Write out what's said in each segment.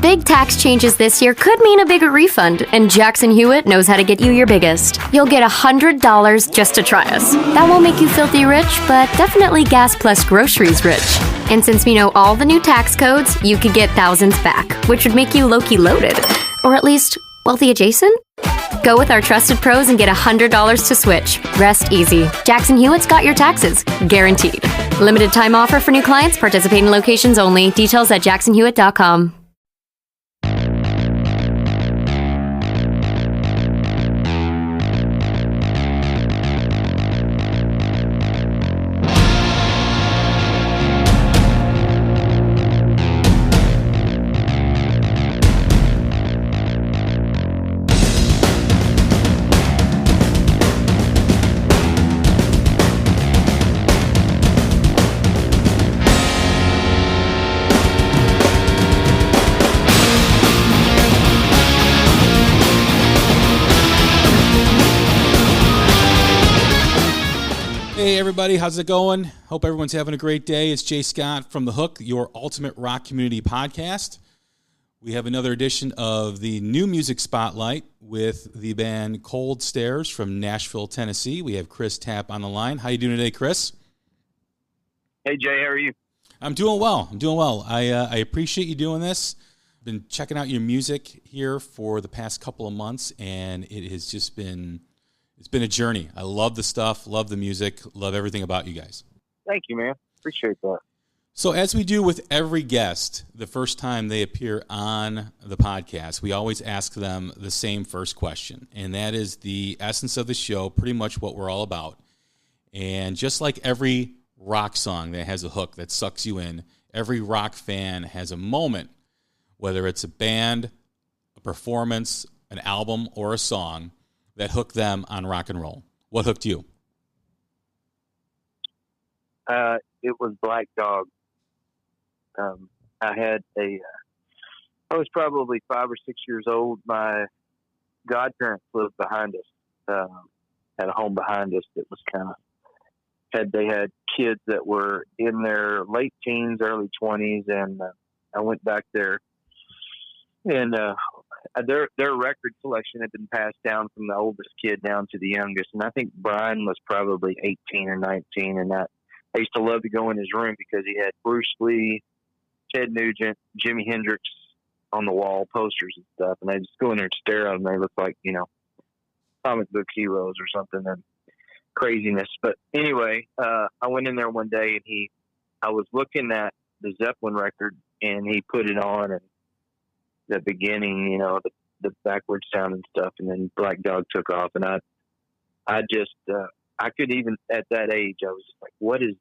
Big tax changes this year could mean a bigger refund, and Jackson Hewitt knows how to get you your biggest. You'll get $100 just to try us. That won't make you filthy rich, but definitely gas plus groceries rich. And since we know all the new tax codes, you could get thousands back, which would make you low-key loaded. Or at least wealthy adjacent? Go with our trusted pros and get $100 to switch. Rest easy. Jackson Hewitt's got your taxes. Guaranteed. Limited time offer for new clients. Participating locations only. Details at jacksonhewitt.com. Hey everybody, how's it going? Hope everyone's having a great day. It's Jay Scott from The Hook, your ultimate rock community podcast. We have another edition of the New Music Spotlight with the band Cold Stairs from Nashville, Tennessee. We have Chris Tapp on the line. How you doing today, Chris? Hey Jay, how are you? I'm doing well. I appreciate you doing this. Been checking out your music here for the past couple of months, and it has just been... It's been a journey. I love the stuff, love the music, love everything about you guys. Thank you, man. Appreciate that. So as we do with every guest, the first time they appear on the podcast, we always ask them the same first question, and that is the essence of the show, pretty much what we're all about. And just like every rock song that has a hook that sucks you in, every rock fan has a moment, whether it's a band, a performance, an album, or a song, that hooked them on rock and roll. What hooked you? It was Black Dog. I was probably 5 or 6 years old. My godparents lived behind us, had a home behind us that was they had kids that were in their late teens, early 20s, and I went back there, and their record selection had been passed down from the oldest kid down to the youngest, and I think Brian was probably 18 or 19, and I used to love to go in his room because he had Bruce Lee, Ted Nugent, Jimi Hendrix on the wall posters and stuff, and I just go in there and stare at them. They look like, comic book heroes or something, and craziness. But anyway, I went in there one day, and I was looking at the Zeppelin record, and he put it on, and the beginning, the backwards sound and stuff, and then Black Dog took off, and I could, even at that age, I was just like, what is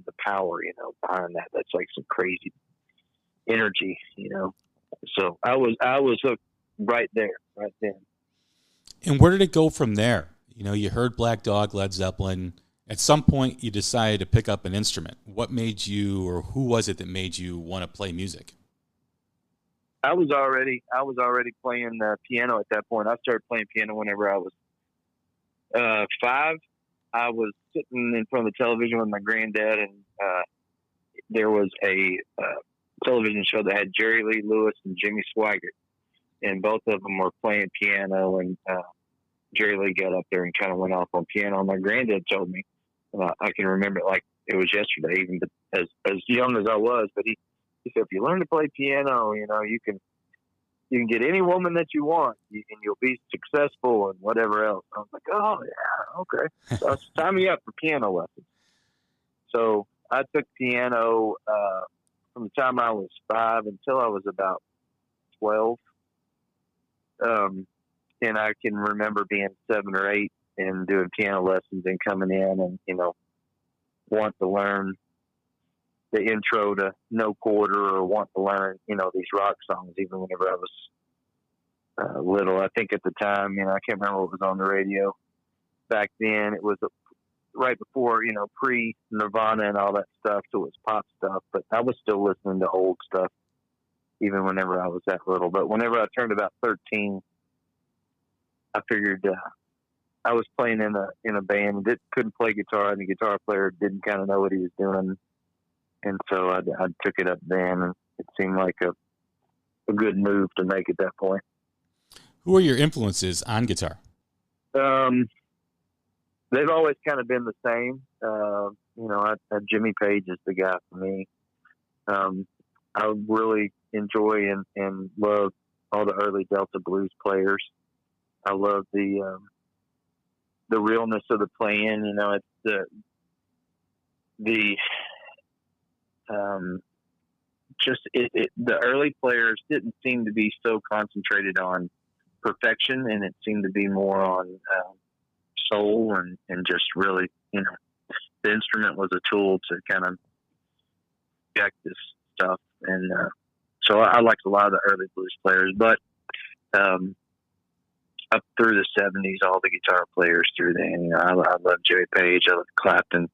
the power, behind that? That's like some crazy energy, So I was hooked right there, right then. And where did it go from there? You heard Black Dog, Led Zeppelin. At some point, you decided to pick up an instrument. What made you, or who was it that made you want to play music? I was already playing piano at that point. I started playing piano whenever I was 5. I was sitting in front of the television with my granddad, and there was a television show that had Jerry Lee Lewis and Jimmy Swaggart, and both of them were playing piano, and Jerry Lee got up there and kind of went off on piano. And my granddad told me, I can remember it like it was yesterday, even as young as I was, but he said, if you learn to play piano, you can get any woman that you want, and you'll be successful and whatever else. I was like, oh yeah, okay. So sign me up for piano lessons. So I took piano from the time I was 5 until I was about 12. And I can remember being 7 or 8 and doing piano lessons and coming in and want to learn the intro to No Quarter, or want to learn, these rock songs, even whenever I was little. I think at the time, I can't remember what was on the radio back then. It was right before, pre-Nirvana and all that stuff, so it was pop stuff. But I was still listening to old stuff, even whenever I was that little. But whenever I turned about 13, I figured I was playing in a band, couldn't play guitar, and the guitar player didn't kind of know what he was doing. And so I took it up then, and it seemed like a a good move to make at that point. Who are your influences on guitar? They've always kind of been the same. Jimmy Page is the guy for me. I really enjoy and love all the early Delta blues players. I love the realness of the playing. You know, it's the early players didn't seem to be so concentrated on perfection, and it seemed to be more on soul and just really, you know, the instrument was a tool to kind of project this stuff. And so I liked a lot of the early blues players, but up through the 70s, all the guitar players through then, you know, I love Jimmy Page, I love Clapton.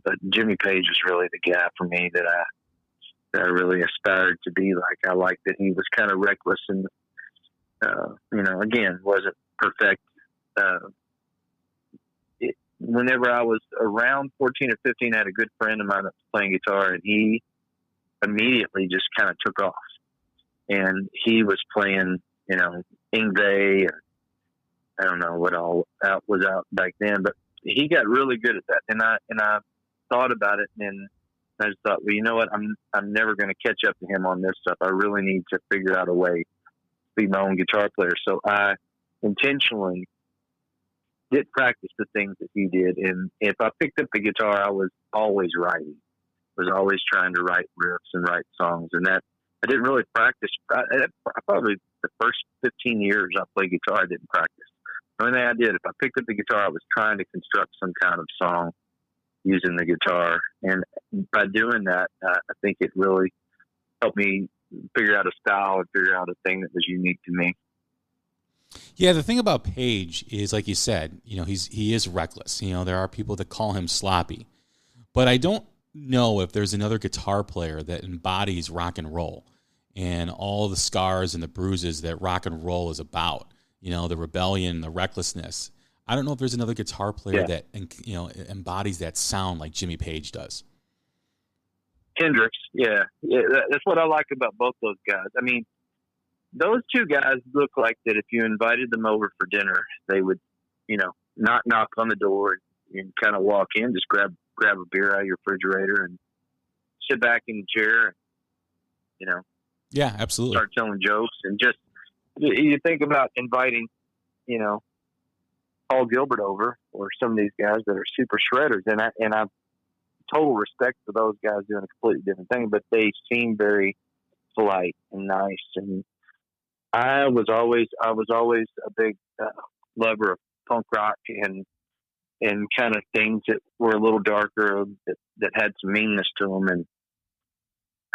But Jimmy Page was really the guy for me that I really aspired to be like. I liked that he was kind of reckless and, you know, again, wasn't perfect. Whenever I was around 14 or 15, I had a good friend of mine that was playing guitar, and he immediately just kind of took off. And he was playing, you know, Ingve, and I don't know what all was out back then, but he got really good at that. And I thought about it, and I just thought, well, you know what? I'm never going to catch up to him on this stuff. I really need to figure out a way to be my own guitar player. So I intentionally did practice the things that he did. And if I picked up the guitar, I was always writing. I was always trying to write riffs and write songs. And that I didn't really practice. Probably the first 15 years I played guitar, I didn't practice. The only thing I did, if I picked up the guitar, I was trying to construct some kind of song using the guitar. And by doing that, I think it really helped me figure out a style and figure out a thing that was unique to me. Yeah, the thing about Page is, like you said, you know, he is reckless. You know, there are people that call him sloppy. But I don't know if there's another guitar player that embodies rock and roll and all the scars and the bruises that rock and roll is about. You know, the rebellion, the recklessness. I don't know if there's another guitar player that, you know, embodies that sound like Jimmy Page does. Hendrix, yeah, that's what I like about both those guys. I mean, those two guys look like that if you invited them over for dinner, they would, you know, not knock on the door and kind of walk in, just grab a beer out of your refrigerator and sit back in the chair and, you know, yeah, absolutely, start telling jokes. And just, you think about inviting, you know, Paul Gilbert over, or some of these guys that are super shredders, and I total respect for those guys doing a completely different thing, but they seem very polite and nice. And I was always a big lover of punk rock and kind of things that were a little darker, that had some meanness to them. And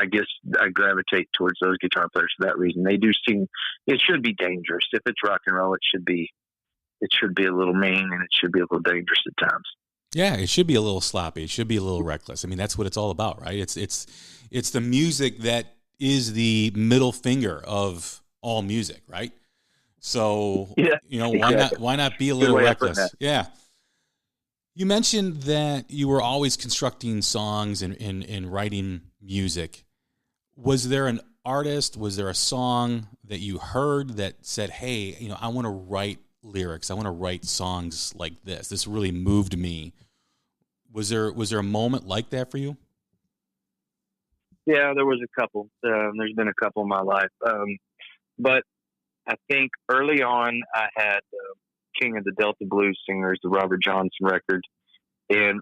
I guess I gravitate towards those guitar players for that reason. They do seem, it should be dangerous. If it's rock and roll, it should be a little mean, and it should be a little dangerous at times. Yeah, it should be a little sloppy. It should be a little reckless. I mean, that's what it's all about, right? It's the music that is the middle finger of all music, right? So, yeah, you know, exactly. why not be a little reckless? Yeah. You mentioned that you were always constructing songs and writing music. Was there an artist, was there a song that you heard that said, hey, you know, I want to write lyrics, I want to write songs like this. This really moved me. Was there a moment like that for you? Yeah, there was a couple. There's been a couple in my life. But I think early on I had King of the Delta Blues Singers, the Robert Johnson record. And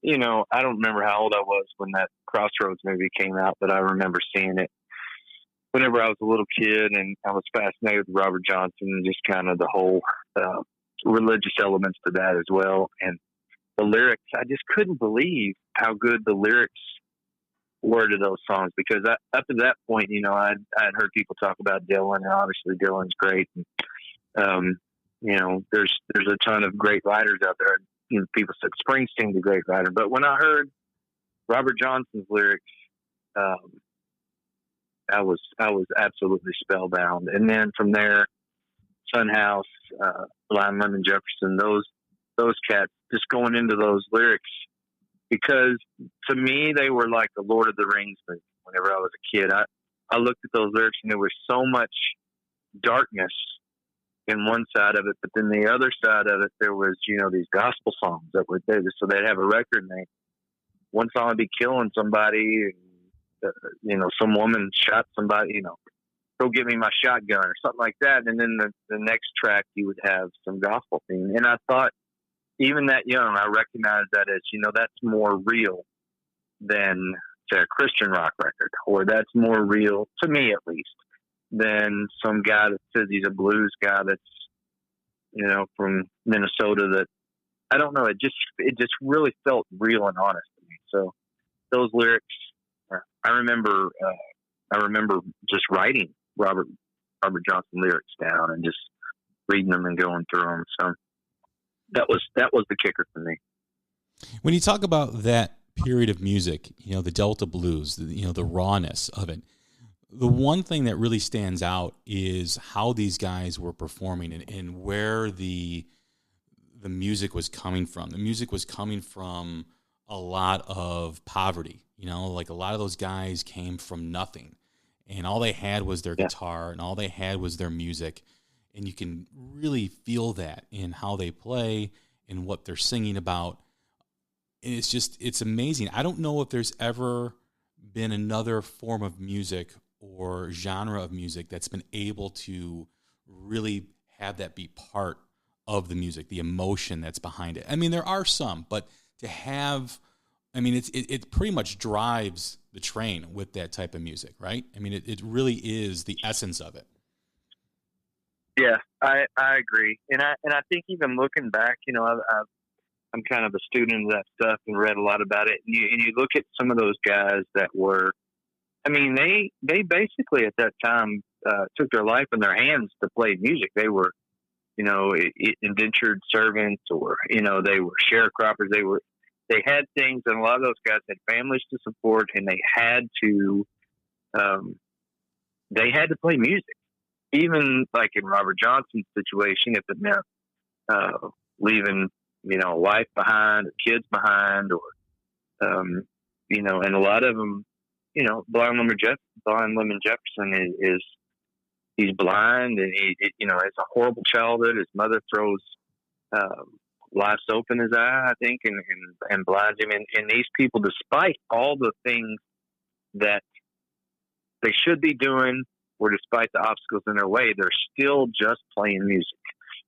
you know, I don't remember how old I was when that Crossroads movie came out, but I remember seeing it whenever I was a little kid, and I was fascinated with Robert Johnson and just kind of the whole religious elements to that as well. And the lyrics, I just couldn't believe how good the lyrics were to those songs, because up to that point, you know, I'd heard people talk about Dylan, and obviously Dylan's great. And, you know, there's a ton of great writers out there. You know, people said Springsteen's a great writer, but when I heard Robert Johnson's lyrics, I was absolutely spellbound. And then from there, Son House, Blind Lemon Jefferson, those cats, just going into those lyrics, because to me they were like the Lord of the Rings movie. whenever I was a kid. I looked at those lyrics and there was so much darkness in one side of it, but then the other side of it, there was, these gospel songs that were there. So they'd have a record and one song would be killing somebody, and, some woman shot somebody, go get me my shotgun or something like that. And then the next track, you would have some gospel theme. And I thought, even that young, I recognized that as, that's more real than, say, a Christian rock record, or that's more real, to me at least, than some guy that says he's a blues guy that's, from Minnesota. That, I don't know, it just really felt real and honest to me. So those lyrics, I remember just writing Robert Johnson lyrics down and just reading them and going through them. So that was the kicker for me. When you talk about that period of music, the Delta blues, the rawness of it, the one thing that really stands out is how these guys were performing and where the music was coming from. The music was coming from a lot of poverty. Like a lot of those guys came from nothing, and all they had was their guitar, and all they had was their music. And you can really feel that in how they play and what they're singing about. And it's amazing. I don't know if there's ever been another form of music or genre of music that's been able to really have that be part of the music, the emotion that's behind it. I mean, there are some, but to have, it pretty much drives the train with that type of music, right? I mean, it really is the essence of it. Yeah, I agree. And I think even looking back, I'm kind of a student of that stuff and read a lot about it. And you look at some of those guys that were, they basically at that time took their life in their hands to play music. They were, indentured servants, or, they were sharecroppers. They had things, and a lot of those guys had families to support, and they had to play music. Even like in Robert Johnson's situation, if it meant leaving, a wife behind, or kids behind, or, and a lot of them, Blind Lemon Jefferson he's blind, and he has a horrible childhood. His mother throws live soap in his eye, I think, and blinds him. And these people, despite all the things that they should be doing, or despite the obstacles in their way, they're still just playing music.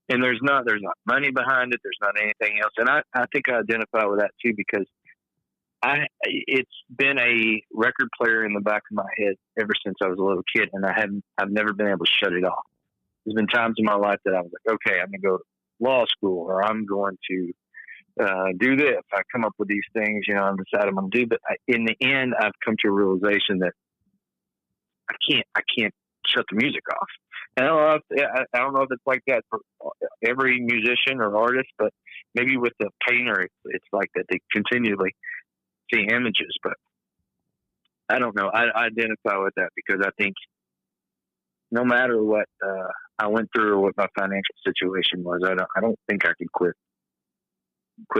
And there's not money behind it. There's not anything else. And I think I identify with that too, because it's been a record player in the back of my head ever since I was a little kid, and I've never been able to shut it off. There's been times in my life that I was like, okay, I'm going to go to law school, or I'm going to do this. I come up with these things, I'm deciding I'm going to do. But in the end, I've come to a realization that I can't shut the music off. And I don't know if it's like that for every musician or artist, but maybe with the painter, it's like that. They continually see images, but I don't know. I identify with that because I think no matter what I went through or what my financial situation was, I don't think I could quit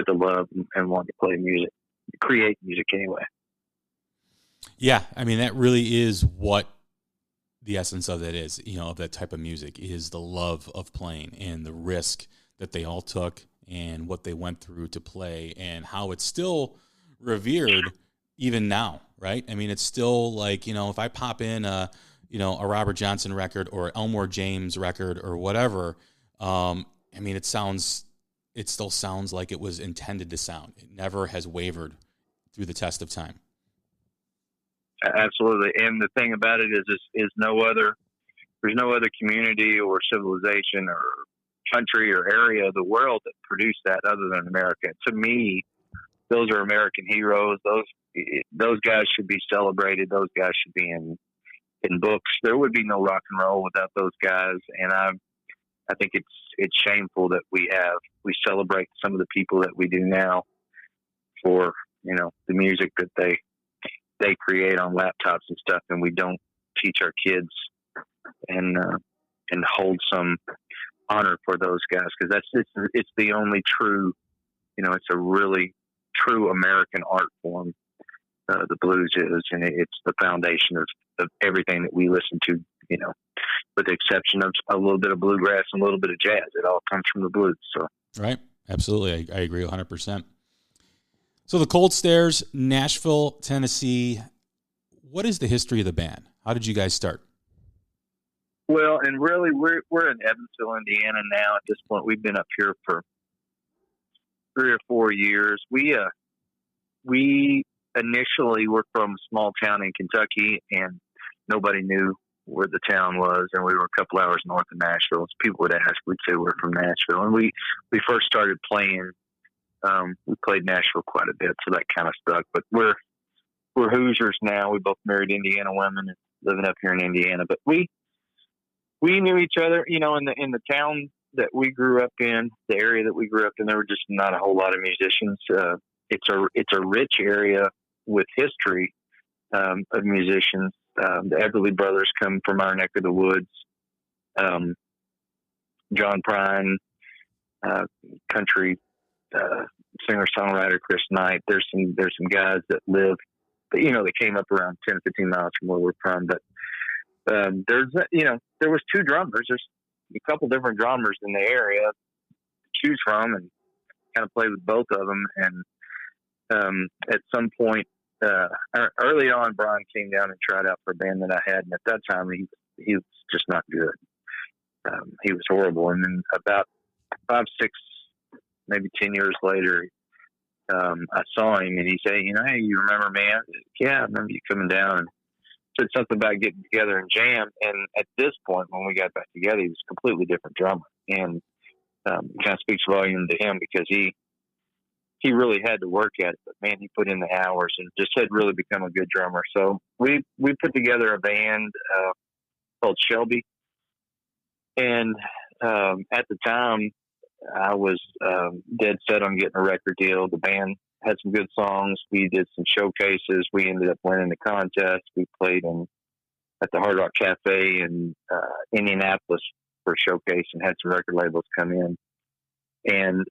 the love and want to play music, create music anyway. Yeah, that really is what the essence of that is, of that type of music, is the love of playing and the risk that they all took and what they went through to play, and how it's still revered even now, right? It's still like, if I pop in a Robert Johnson record or Elmore James record or whatever, it still sounds like it was intended to sound. It never has wavered through the test of time. Absolutely. And the thing about it is there's no other community or civilization or country or area of the world that produced that other than America. To me, those are American heroes. Those guys should be celebrated. Those guys should be in books. There would be no rock and roll without those guys. And I think it's shameful that we celebrate some of the people that we do now for, the music that they create on laptops and stuff, and we don't teach our kids and hold some honor for those guys, because it's the only true, it's a really true American art form the blues is, and it's the foundation of everything that we listen to, with the exception of a little bit of bluegrass and a little bit of jazz. It all comes from the blues. So. Right. Absolutely. I agree 100%. So the Cold Stares, Nashville, Tennessee. What is the history of the band? How did you guys start? Well, and really, we're in Evansville, Indiana now. At this point, we've been up here for 3 or 4 years. We initially were from a small town in Kentucky, and nobody knew where the town was, and we were a couple hours north of Nashville. So people would ask, we'd say we're from Nashville. And we first started playing. We played Nashville quite a bit, so that kind of stuck. But we're Hoosiers now. We both married Indiana women and living up here in Indiana. But we knew each other, in the town that we grew up in, the area that we grew up in. There were just not a whole lot of musicians. It's a rich area with history of musicians. The Everly Brothers come from our neck of the woods. John Prine, country singer-songwriter Chris Knight. There's some guys that live, they came up around 10, 15 miles from where we're from. But there was 2 drummers. There's a couple different drummers in the area to choose from, and kind of played with both of them. And at some point, early on, Brian came down and tried out for a band that I had, and at that time he was just not good. He was horrible. And then about 5, 6, maybe 10 years later, I saw him, and he said, "Hey, you remember me?" I said, "Yeah, I remember you coming down." And said something about getting together and jam. And at this point, when we got back together, he was a completely different drummer, and kind of speaks volume to him, because he really had to work at it, but man, he put in the hours and just had really become a good drummer. So we put together a band called Shelby, and at the time I was dead set on getting a record deal. The band had some good songs. We did some showcases. We ended up winning the contest. We played at the Hard Rock Cafe in Indianapolis for a showcase, and had some record labels come in, and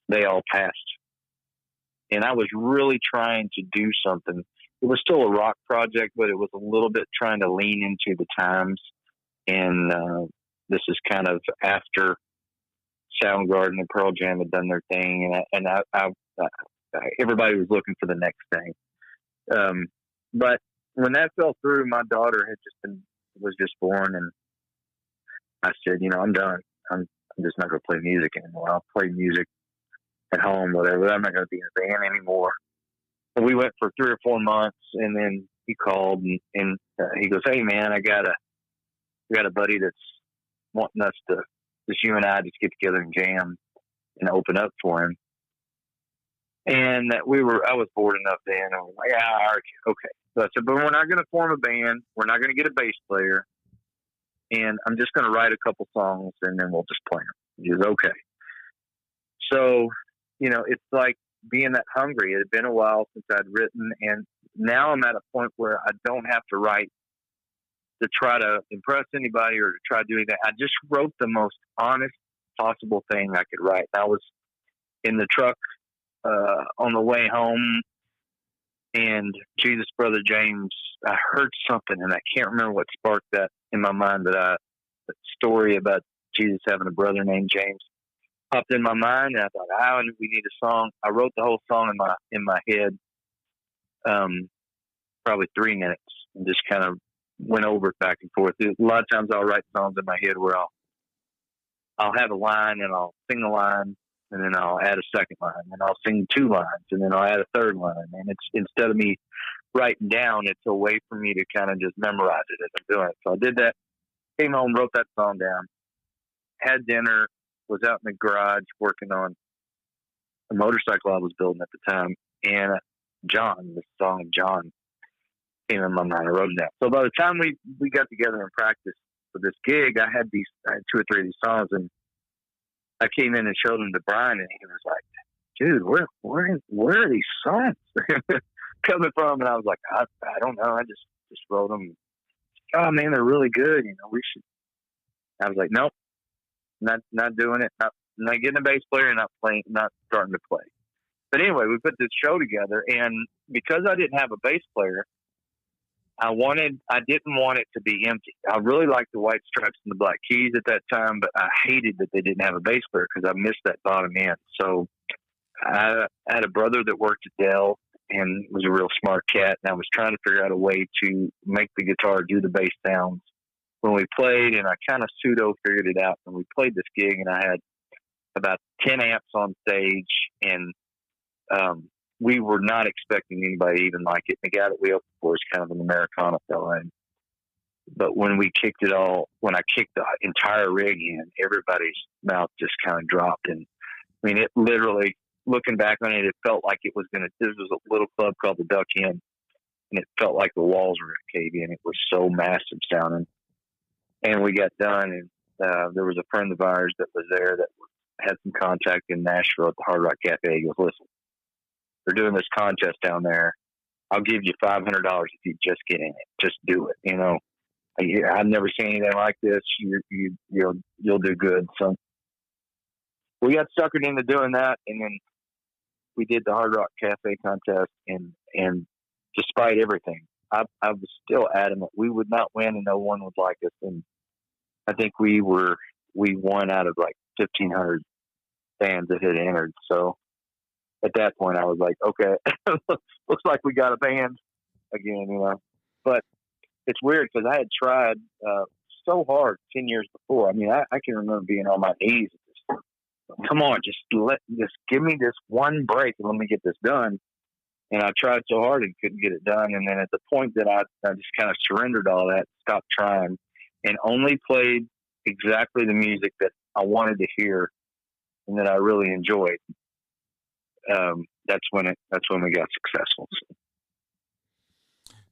they all passed. And I was really trying to do something. It was still a rock project, but it was a little bit trying to lean into the times. And this is kind of after Soundgarden and Pearl Jam had done their thing, and I everybody was looking for the next thing. But when that fell through, my daughter was just born, and I said, I'm done. I'm just not going to play music anymore. I'll play music at home, whatever. I'm not going to be in a band anymore. And we went for 3 or 4 months, and then he called and he goes, "Hey man, we got a buddy that's wanting us to, just you and I, just get together and jam and open up for him." And I was bored enough then. I was like, "Yeah, okay." So I said, "But we're not going to form a band. We're not going to get a bass player. And I'm just going to write a couple songs, and then we'll just play them." He goes, "Okay." So, it's like being that hungry. It had been a while since I'd written, and now I'm at a point where I don't have to write to try to impress anybody or to try to do anything. I just wrote the most honest possible thing I could write. I was in the truck on the way home, and Jesus Brother James, I heard something, and I can't remember what sparked that in my mind, but that story about Jesus having a brother named James popped in my mind, and I thought, we need a song. I wrote the whole song in my head, probably 3 minutes, and just kind of went over it back and forth. A lot of times I'll write songs in my head where I'll have a line, and I'll sing a line, and then I'll add a second line, and I'll sing 2 lines, and then I'll add a third line. And it's, instead of me writing down, it's a way for me to kind of just memorize it as I'm doing it. So I did that, came home, wrote that song down, had dinner, was out in the garage working on a motorcycle I was building at the time. And the song of John came in my mind. I wrote it down. So by the time we got together and practiced for this gig, I had 2 or 3 of these songs, and I came in and showed them to Brian, and he was like, "Dude, where are these songs coming from?" And I was like, I don't know. I just wrote them. "Oh man, they're really good. We should." I was like, "Nope, not doing it. Not getting a bass player and not starting to play." But anyway, we put this show together, and because I didn't have a bass player, I didn't want it to be empty. I really liked the White Stripes and the Black Keys at that time, but I hated that they didn't have a bass player because I missed that bottom end. So I had a brother that worked at Dell and was a real smart cat, and I was trying to figure out a way to make the guitar do the bass sounds when we played, and I kind of pseudo figured it out. And we played this gig, and I had about 10 amps on stage, and we were not expecting anybody to even like it. The guy that we opened for is kind of an Americana fella. But when I kicked the entire rig in, everybody's mouth just kind of dropped. And I mean, it literally, looking back on it, it felt like it was this was a little club called the Duck Inn, and it felt like the walls were going to cave in. It was so massive sounding. And we got done, and there was a friend of ours that was there that had some contact in Nashville at the Hard Rock Cafe. He goes, "Listen, they're doing this contest down there. I'll give you $500 if you just get in it. Just do it. You know, I've never seen anything like this. You'll do good." So we got suckered into doing that, and then we did the Hard Rock Cafe contest. And despite everything, I was still adamant we would not win, and no one would like us. And I think we won out of like 1,500 bands that had entered. So at that point, I was like, okay, looks like we got a band again, you know. But it's weird because I had tried so hard 10 years before. I mean, I can remember being on my knees. Come on, just give me this one break and let me get this done. And I tried so hard and couldn't get it done. And then at the point that I just kind of surrendered all that, stopped trying, and only played exactly the music that I wanted to hear and that I really enjoyed. That's when we got successful.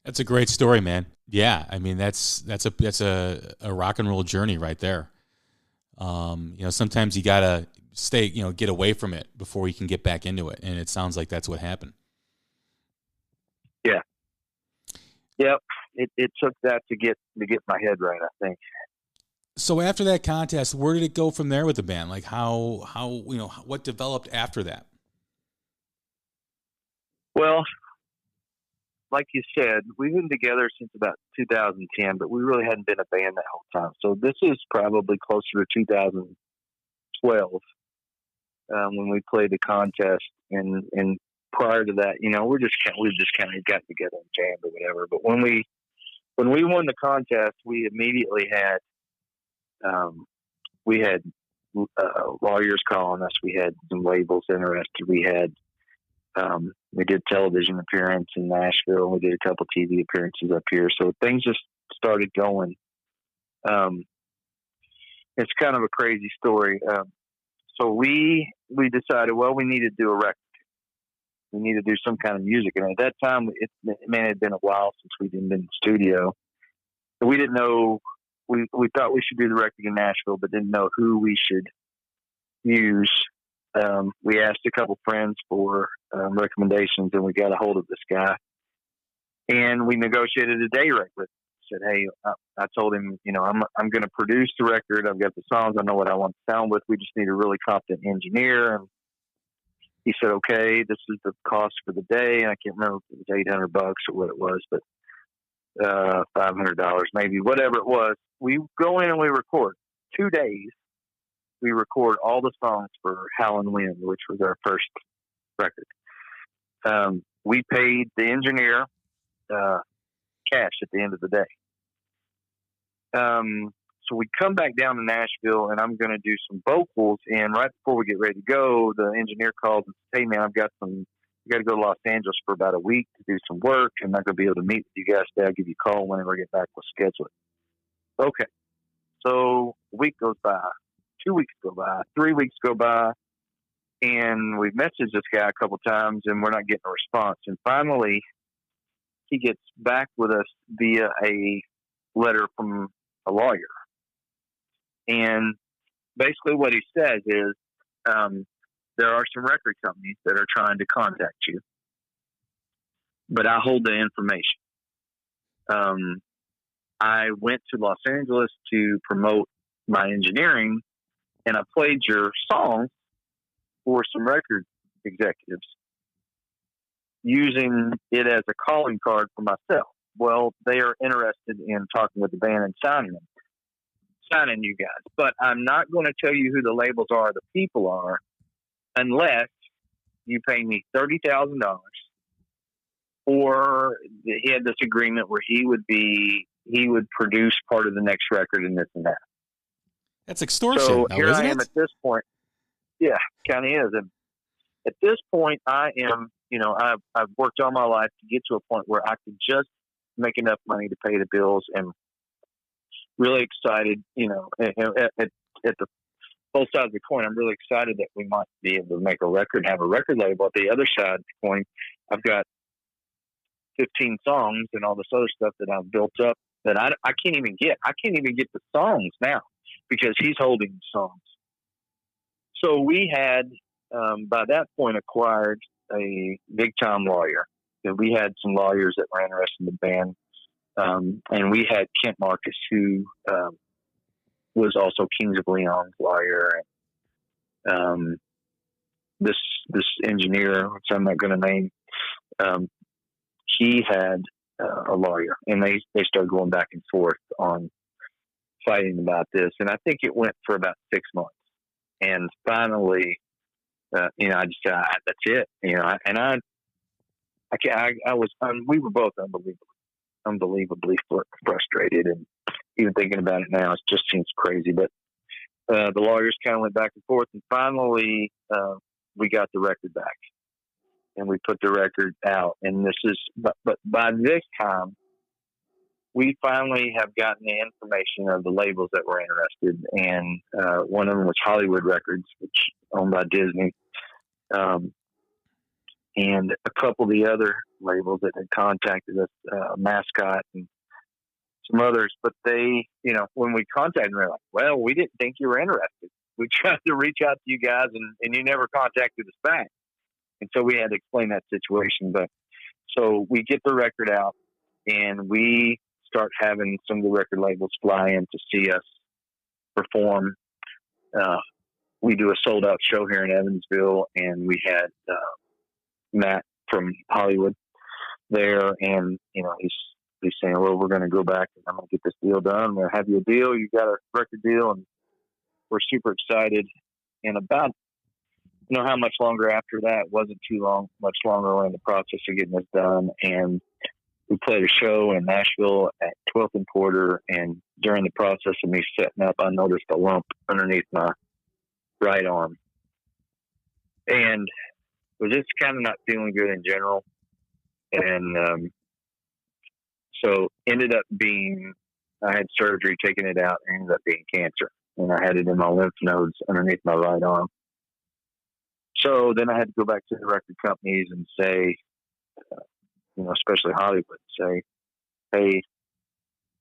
That's a great story, man. Yeah, I mean that's a rock and roll journey right there. Sometimes you gotta get away from it before you can get back into it, and it sounds like that's what happened. Yeah. Yep. It took that to get my head right, I think. So after that contest, where did it go from there with the band? Like how what developed after that? Well, like you said, we've been together since about 2010, but we really hadn't been a band that whole time. So this is probably closer to 2012 when we played the contest. And prior to that, we just kind of got together and jammed or whatever. But when we won the contest, we immediately had lawyers calling us. We had some labels interested. We did television appearance in Nashville. We did a couple TV appearances up here. So things just started going. It's kind of a crazy story. So we decided, well, we need to do a record. We need to do some kind of music. And at that time, it had been a while since we'd been in the studio. So we didn't know, we thought we should do the record in Nashville, but didn't know who we should use. We asked a couple friends for recommendations, and we got a hold of this guy, and we negotiated a day rate with him. Said, hey, I told him, I'm going to produce the record. I've got the songs. I know what I want to sound with. We just need a really competent engineer. And he said, okay, this is the cost for the day. And I can't remember if it was $800 or what it was, but $500 maybe, whatever it was. We go in and we record 2 days. We record all the songs for Howlin' Wind, which was our first record. We paid the engineer cash at the end of the day. So we come back down to Nashville, and I'm going to do some vocals. And right before we get ready to go, the engineer calls and says, hey, man, we got to go to Los Angeles for about a week to do some work. I'm not going to be able to meet with you guys today. I'll give you a call whenever I get back. We'll schedule it. Okay. So a week goes by. 2 weeks go by, 3 weeks go by, and we've messaged this guy a couple times, and we're not getting a response. And finally, he gets back with us via a letter from a lawyer. And basically what he says is, there are some record companies that are trying to contact you, but I hold the information. I went to Los Angeles to promote my engineering, and I played your songs for some record executives, using it as a calling card for myself. Well, they are interested in talking with the band and signing you guys. But I'm not going to tell you who the labels are, the people are, unless you pay me $30,000. Or he had this agreement where he would produce part of the next record and this and that. That's extortion. So though, here isn't I am it? at this point. Yeah, kind of is. And at this point, I am, I've worked all my life to get to a point where I could just make enough money to pay the bills, and really excited, at the both sides of the coin. I'm really excited that we might be able to make a record, have a record label. At the other side of the coin, I've got 15 songs and all this other stuff that I've built up that I can't even get. I can't even get the songs now because he's holding the songs. So we had, by that point, acquired a big-time lawyer. And we had some lawyers that were interested in the band. And we had Kent Marcus, who was also Kings of Leon's lawyer. And this engineer, which I'm not going to name, he had a lawyer. And they started going back and forth on fighting about this. And I think it went for about 6 months. And finally, I just said, that's it. We were both unbelievably frustrated. And even thinking about it now, it just seems crazy. But the lawyers kind of went back and forth. And finally, we got the record back. And we put the record out. And but by this time, we finally have gotten the information of the labels that were interested, and one of them was Hollywood Records, which is owned by Disney, and a couple of the other labels that had contacted us, Mascot and some others. But they, when we contacted them, they're like, well, we didn't think you were interested. We tried to reach out to you guys, and you never contacted us back. And so we had to explain that situation. But so we get the record out, and we start having some of the record labels fly in to see us perform. We do a sold out show here in Evansville, and we had Matt from Hollywood there, and he's saying, well, we're going to go back and I'm going to get this deal done. We'll have you a deal. You got a record deal, and we're super excited. And about, how much longer after that, wasn't too long, much longer. We're in the process of getting this done, and we played a show in Nashville at 12th and Porter, and during the process of me setting up, I noticed a lump underneath my right arm, and was just kind of not feeling good in general. And so ended up being, I had surgery, taking it out, and ended up being cancer, and I had it in my lymph nodes underneath my right arm. So then I had to go back to the record companies and say, especially Hollywood, say, hey,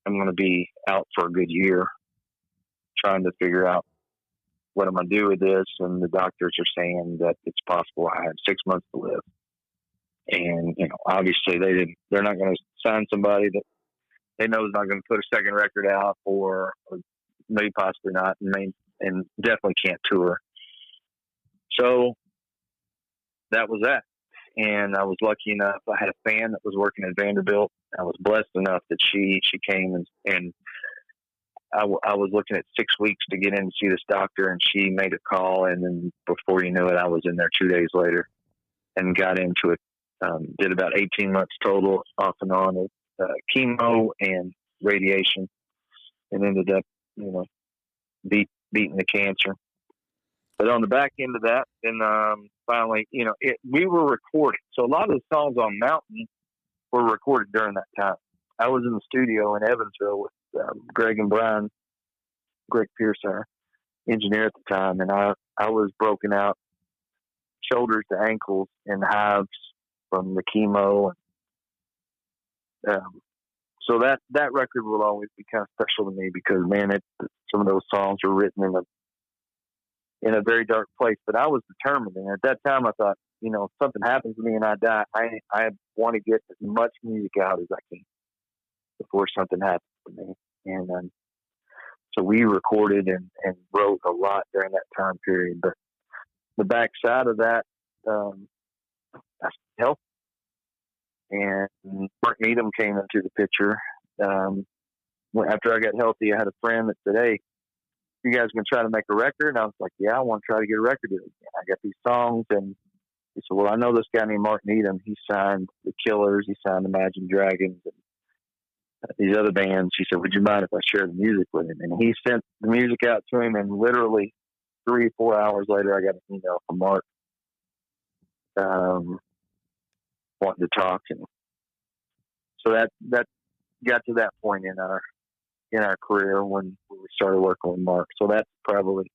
I'm going to be out for a good year trying to figure out what I'm going to do with this. And the doctors are saying that it's possible I have 6 months to live. And, obviously they're not going to sign somebody that they know is not going to put a second record out, or maybe possibly not, and definitely can't tour. So that was that. And I was lucky enough, I had a fan that was working at Vanderbilt. I was blessed enough that she came and I was looking at 6 weeks to get in to see this doctor, and she made a call. And then before you knew it, I was in there 2 days later and got into it. Did about 18 months total off and on of chemo and radiation, and ended up, beating the cancer. But on the back end of that, then finally, we were recording. So a lot of the songs on Mountain were recorded during that time. I was in the studio in Evansville with Greg and Brian, Greg Pierce, our engineer at the time, and I was broken out shoulders to ankles in hives from the chemo. So that record will always be kind of special to me because, man, some of those songs were written in a very dark place, but I was determined. And at that time I thought, if something happens to me and I die, I want to get as much music out as I can before something happens to me. And so we recorded and wrote a lot during that time period. But the backside of that, I helped. and Mark Needham came into the picture. After I got healthy, I had a friend that said, "Hey, you guys gonna try to make a record?" And I was like, "Yeah, I want to try to get a record deal again. I got these songs." And he said, "Well, I know this guy named Mark Needham. He signed the Killers. He signed Imagine Dragons and these other bands." He said, "Would you mind if I share the music with him?" And he sent the music out to him, and literally 3-4 hours later, I got an email from Mark wanting to talk. And so that got to that point in our career when we started working with Mark. So that's probably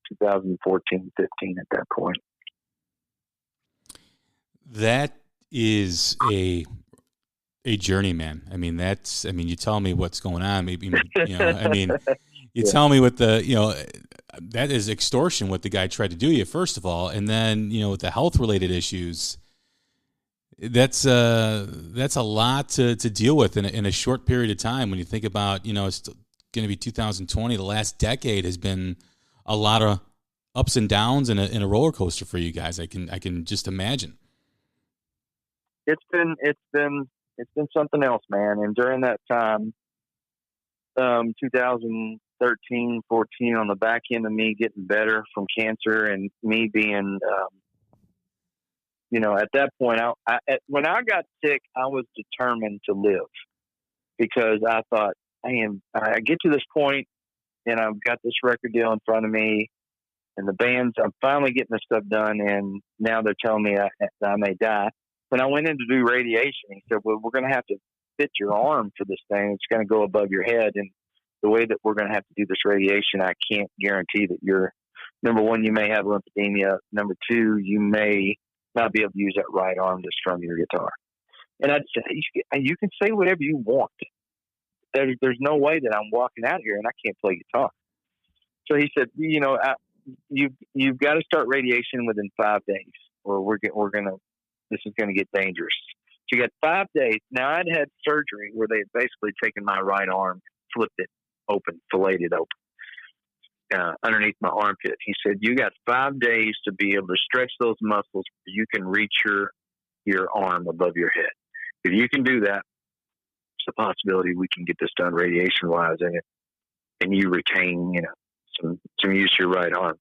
2014, 15 at that point. That is a journey, man. I mean, you tell me what's going on. Maybe, you tell me what that is extortion, what the guy tried to do to you, first of all. And then, with the health related issues, that's a lot to deal with in a short period of time. When you think about, it's going to be 2020, the last decade has been a lot of ups and downs and a roller coaster for you guys. I can just imagine. It's been something else, man. And during that time, 2013, 14, on the back end of me getting better from cancer and me being, at that point, when I got sick, I was determined to live, because I thought, I get to this point and I've got this record deal in front of me and the bands, I'm finally getting this stuff done. And now they're telling me I may die. When I went in to do radiation, he said, "Well, we're going to have to fit your arm for this thing. It's going to go above your head. And the way that we're going to have to do this radiation, I can't guarantee that you're, number one, you may have lymphedema. Number two, you may not be able to use that right arm to strum your guitar." And I'd say, "You can say whatever you want. There's no way that I'm walking out here and I can't play guitar." So he said, "You've got to start radiation within 5 days, or this is going to get dangerous." So you got 5 days. Now, I'd had surgery where they had basically taken my right arm, flipped it open, filleted it open underneath my armpit. He said, "You got 5 days to be able to stretch those muscles where you can reach your arm above your head. If you can do that, it's a possibility we can get this done radiation-wise, and you retain, some use of your right arm."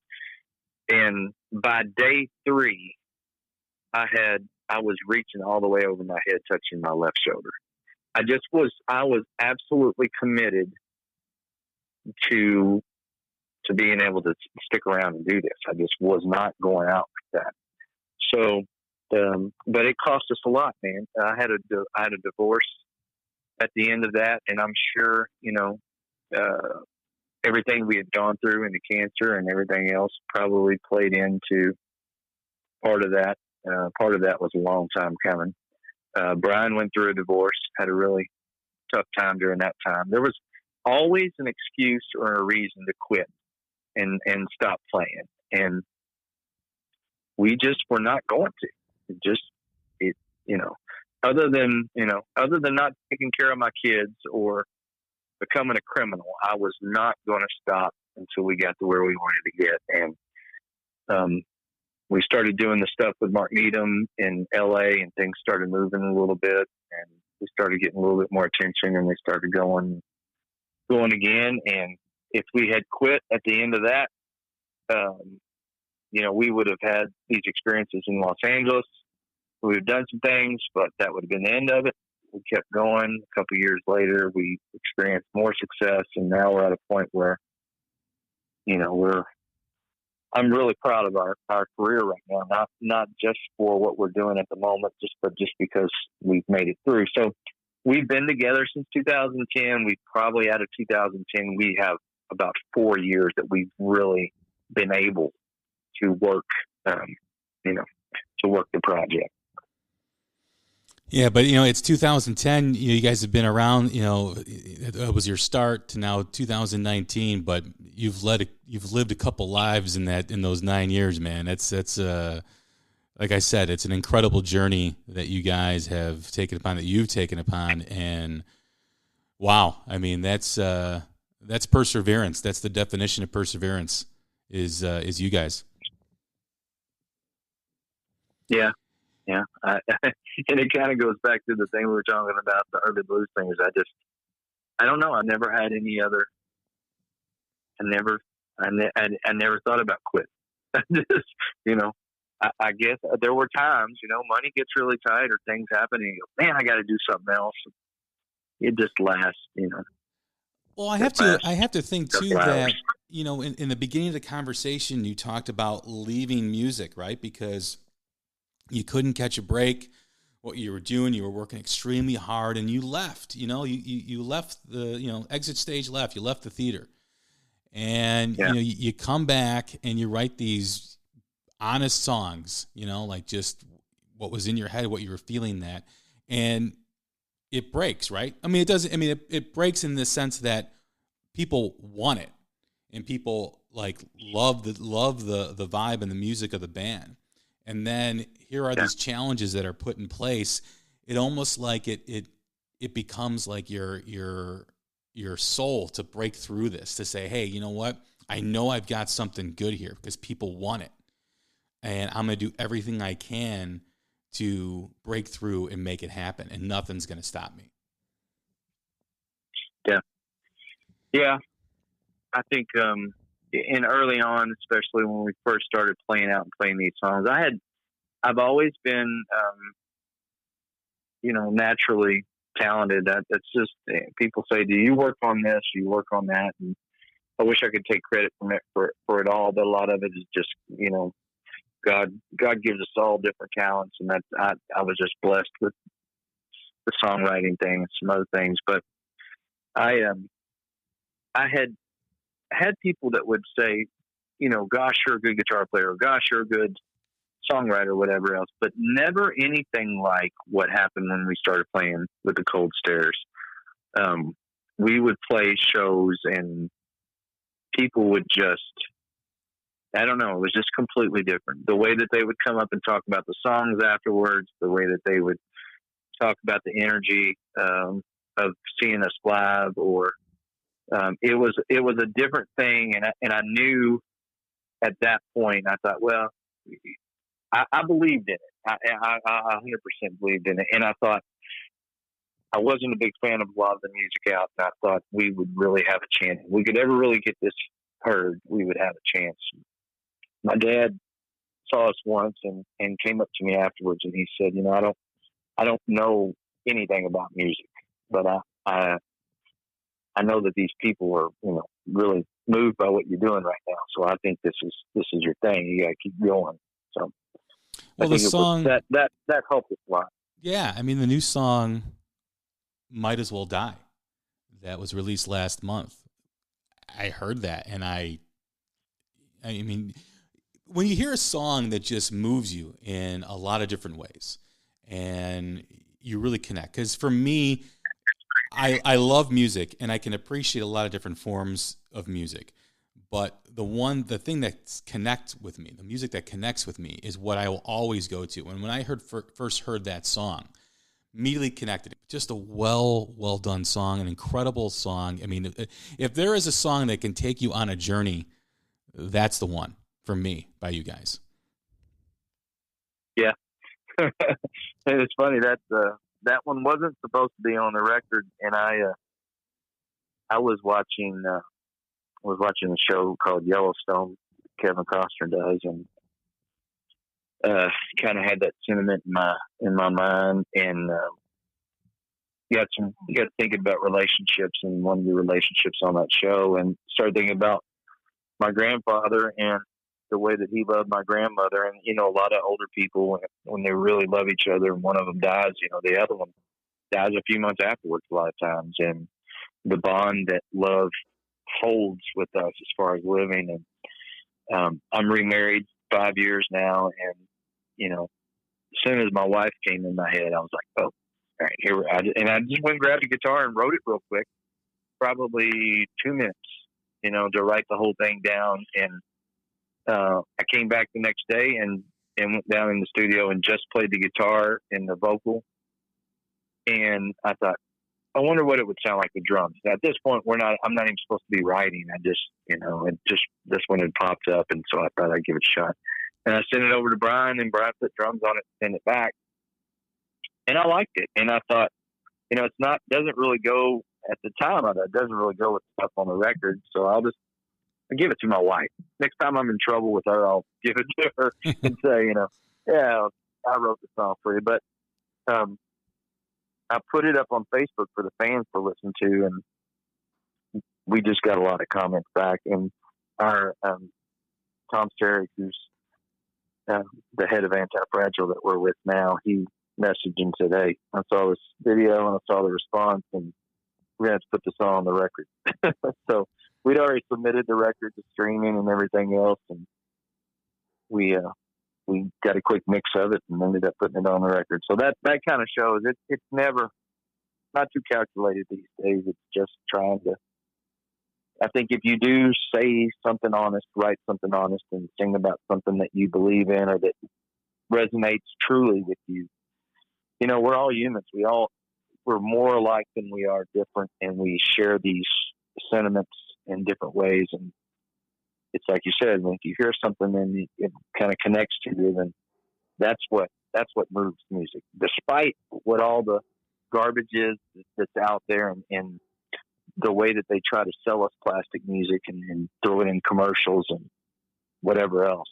And by day 3, I was reaching all the way over my head, touching my left shoulder. I was absolutely committed to being able to stick around and do this. I just was not going out like that. So, but it cost us a lot, man. I had a divorce at the end of that, and I'm sure, everything we had gone through and the cancer and everything else probably played into part of that. Part of that was a long time coming. Brian went through a divorce, had a really tough time during that time. There was always an excuse or a reason to quit and stop playing. And we just were not going to. Other than not taking care of my kids or becoming a criminal, I was not going to stop until we got to where we wanted to get. And we started doing the stuff with Mark Needham in LA, and things started moving a little bit, and we started getting a little bit more attention, and we started going again. And if we had quit at the end of that, we would have had these experiences in Los Angeles. We would have done some things, but that would have been the end of it. We kept going. A couple of years later, we experienced more success, and now we're at a point where, I'm really proud of our career right now, not just for what we're doing at the moment, but just because we've made it through. So we've been together since 2010. We probably out of 2010, we have about 4 years that we've really been able to work, to work the project. Yeah, but it's 2010. You guys have been around. It was your start to now 2019. But you've lived a couple lives in those 9 years, man. That's like I said, it's an incredible journey that you guys have taken upon, that you've taken upon, and wow, I mean that's perseverance. That's the definition of perseverance. Is you guys? Yeah. Yeah. And it kind of goes back to the thing we were talking about, the urban blues singers. I don't know. I never had any other, I never thought about quit. Just, you know, I guess there were times, money gets really tight or things happen and you go, man, I got to do something else. It just lasts. Well, I have to think too that, in the beginning of the conversation, you talked about leaving music, right? Because you couldn't catch a break. What you were doing, you were working extremely hard, and you left. You left the exit stage left. You left the theater, and you come back and you write these honest songs. Like just what was in your head, what you were feeling and it breaks, right? I mean, it doesn't. I mean, it breaks in the sense that people want it, and people like love the vibe and the music of the band. And then here are these challenges that are put in place. It almost like it becomes like your soul to break through this, to say, hey, you know what? I know I've got something good here because people want it, and I'm going to do everything I can to break through and make it happen, and nothing's going to stop me. Yeah. I think, in early on, especially when we first started playing out and playing these songs, I've always been, naturally talented. That's just, people say, do you work on this? Do you work on that? And I wish I could take credit for it all, but a lot of it is just, God gives us all different talents, and that I was just blessed with the songwriting thing and some other things. But I had people that would say, gosh, you're a good guitar player, or gosh, you're a good songwriter, or whatever else, but never anything like what happened when we started playing with the Cold Stares. We would play shows and people would just, I don't know, it was just completely different. The way that they would come up and talk about the songs afterwards, the way that they would talk about the energy of seeing us live, or it was a different thing. And I knew at that point, I thought, well, I believed in it. I 100% believed in it. And I thought, I wasn't a big fan of a lot of the music out, and I thought we would really have a chance. If we could ever really get this heard, we would have a chance. My dad saw us once and came up to me afterwards, and he said, I don't know anything about music, but I know that these people are, really moved by what you're doing right now. So I think this is your thing. You got to keep going. So well, the song that helped us a lot. Yeah. I mean, the new song Might As Well Die that was released last month. I heard that. And I mean, when you hear a song that just moves you in a lot of different ways and you really connect, because for me, I love music and I can appreciate a lot of different forms of music, but the thing that connects with me, the music that connects with me, is what I will always go to. And when I first heard that song, immediately connected. Just a well done song, an incredible song. I mean, if there is a song that can take you on a journey, that's the one for me by you guys. Yeah. And it's funny that one wasn't supposed to be on the record, and I was watching a show called Yellowstone, Kevin Costner does, and kind of had that sentiment in my mind, and you got thinking about relationships, and one of the relationships on that show, and started thinking about my grandfather and the way that he loved my grandmother. And a lot of older people, when they really love each other and one of them dies, the other one dies a few months afterwards a lot of times. And the bond that love holds with us as far as living. And I'm remarried 5 years now, and as soon as my wife came in my head, I was like, oh, all right, I just went and grabbed a guitar and wrote it real quick, probably 2 minutes, to write the whole thing down. And I came back the next day and went down in the studio and just played the guitar and the vocal. And I thought, I wonder what it would sound like with drums. At this point, I'm not even supposed to be writing. I just, this one had popped up, and so I thought I'd give it a shot. And I sent it over to Brian, and Brian put drums on it and sent it back. And I liked it. And I thought, doesn't really go at the time of it, doesn't really go with stuff on the record. So I'll give it to my wife. Next time I'm in trouble with her, I'll give it to her and say, yeah, I wrote the song for you. But I put it up on Facebook for the fans to listen to, and we just got a lot of comments back. And our Tom Sterrick, who's the head of Anti-Fragile that we're with now, he messaged him today. I saw this video and I saw the response, and we're going to put the song on the record. So we'd already submitted the record to streaming and everything else, and we got a quick mix of it and ended up putting it on the record. So that kind of shows it's never, not too calculated these days. It's just trying to, I think if you do say something honest, write something honest, and sing about something that you believe in or that resonates truly with you, we're all humans. We're more alike than we are different, and we share these sentiments in different ways. And it's like you said, when you hear something and it kind of connects to you, then that's what moves music. Despite what all the garbage is that's out there, and the way that they try to sell us plastic music and throw it in commercials and whatever else,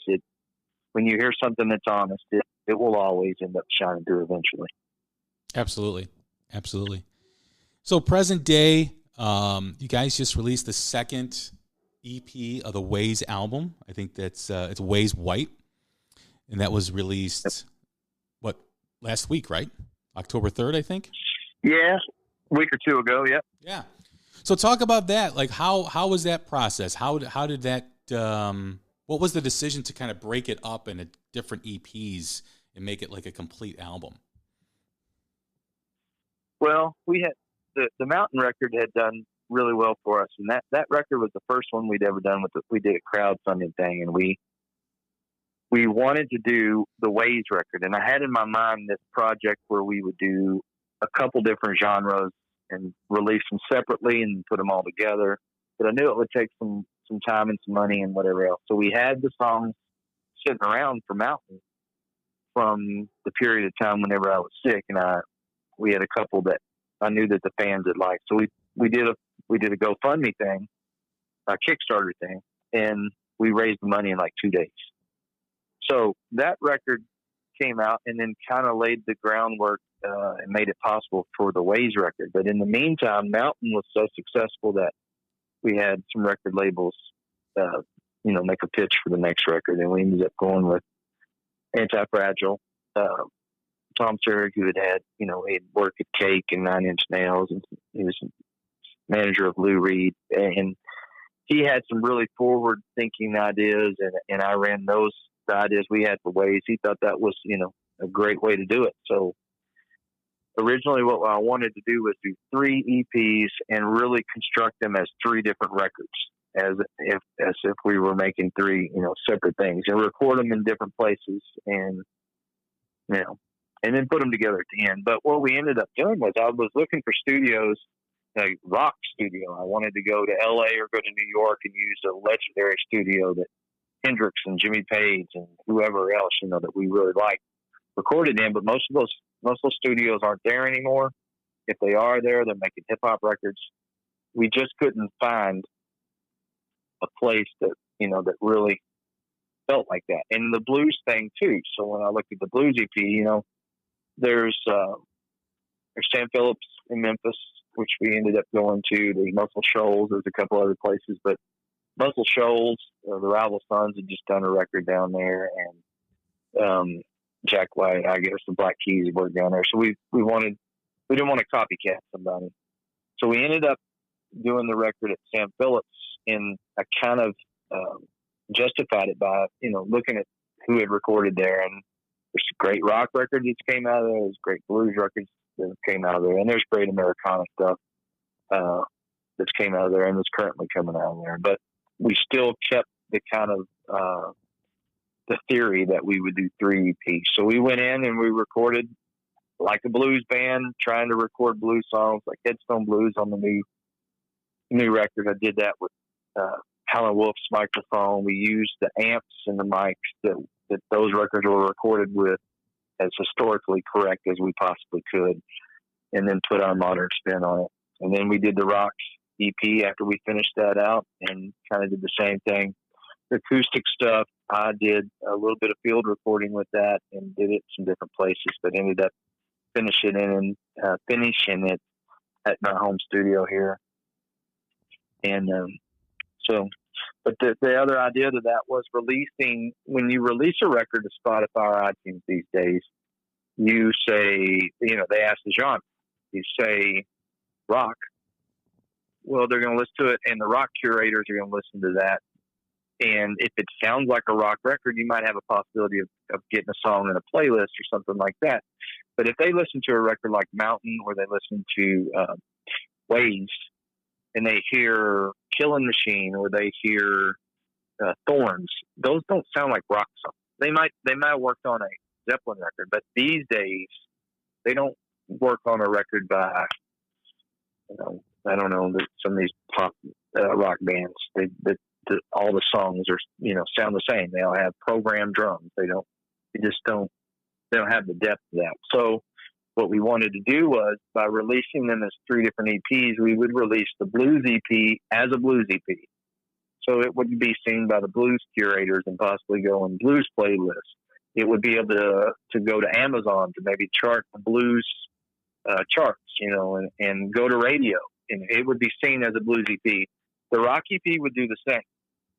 when you hear something that's honest, it will always end up shining through eventually. Absolutely. So present day, you guys just released the second EP of the Ways album. I think that's it's Ways White, and that was released last week, right? October 3rd, I think. Yeah, a week or two ago. Yep. Yeah. So talk about that. Like how was that process? How did that? What was the decision to kind of break it up into different EPs and make it like a complete album? Well, we had the Mountain record had done really well for us, and that record was the first one we'd ever done we did a crowdfunding thing, and we wanted to do the Ways record, and I had in my mind this project where we would do a couple different genres and release them separately and put them all together. But I knew it would take some time and some money and whatever else. So we had the songs sitting around for Mountain from the period of time whenever I was sick, and we had a couple that I knew that the fans would like. So we did a GoFundMe thing, a Kickstarter thing, and we raised the money in like 2 days. So that record came out and then kind of laid the groundwork and made it possible for the Ways record. But in the meantime, Mountain was so successful that we had some record labels, make a pitch for the next record, and we ended up going with Anti-Fragile. Tom Sterrick, who had he'd worked at Cake and 9 Inch Nails, and he was manager of Lou Reed, and he had some really forward-thinking ideas, and I ran the ideas we had for Ways. He thought that was, a great way to do it. So originally what I wanted to do was do 3 EPs and really construct them as 3 different records, as if we were making 3, separate things, and record them in different places, and then put them together at the end. But what we ended up doing was I was looking for studios, like rock studio. I wanted to go to LA or go to New York and use a legendary studio that Hendrix and Jimmy Page and whoever else, that we really liked recorded in. But most of those studios aren't there anymore. If they are there, they're making hip hop records. We just couldn't find a place that, that really felt like that. And the blues thing too. So when I looked at the blues EP, there's Sam Phillips in Memphis, which we ended up going to. The Muscle Shoals, there's a couple other places, but Muscle Shoals, the Rival Sons had just done a record down there, and Jack White, I guess, the Black Keys worked down there. So we didn't want to copycat somebody. So we ended up doing the record at Sam Phillips, and I kind of justified it by, looking at who had recorded there, and there's great rock records that came out of there. There's great blues records that came out of there, and there's great Americana stuff that's came out of there and is currently coming out of there. But we still kept the kind of the theory that we would do 3 EPs. So we went in and we recorded like a blues band, trying to record blues songs, like Headstone Blues on the new record. I did that with Howlin' Wolf's microphone. We used the amps and the mics that that those records were recorded with as historically correct as we possibly could, and then put our modern spin on it. And then we did the Rocks EP after we finished that out, and kind of did the same thing. The acoustic stuff, I did a little bit of field recording with that and did it some different places, but ended up finishing it at my home studio here. And but the other idea to that was releasing, when you release a record to Spotify or iTunes these days, you say, they ask the genre. You say rock. Well, they're going to listen to it, and the rock curators are going to listen to that. And if it sounds like a rock record, you might have a possibility of getting a song in a playlist or something like that. But if they listen to a record like Mountain, or they listen to Waves, and they hear Killing Machine, or they hear Thorns, those don't sound like rock songs. They might have worked on a Zeppelin record, but these days they don't work on a record by, I don't know, some of these pop rock bands. All the songs are, sound the same. They all have programmed drums. They don't have the depth of that. So what we wanted to do was, by releasing them as 3 different EPs, we would release the blues EP as a blues EP. So it wouldn't be seen by the blues curators and possibly go on blues playlists. It would be able to go to Amazon to maybe chart the blues charts, and go to radio, and it would be seen as a blues EP. The rock EP would do the same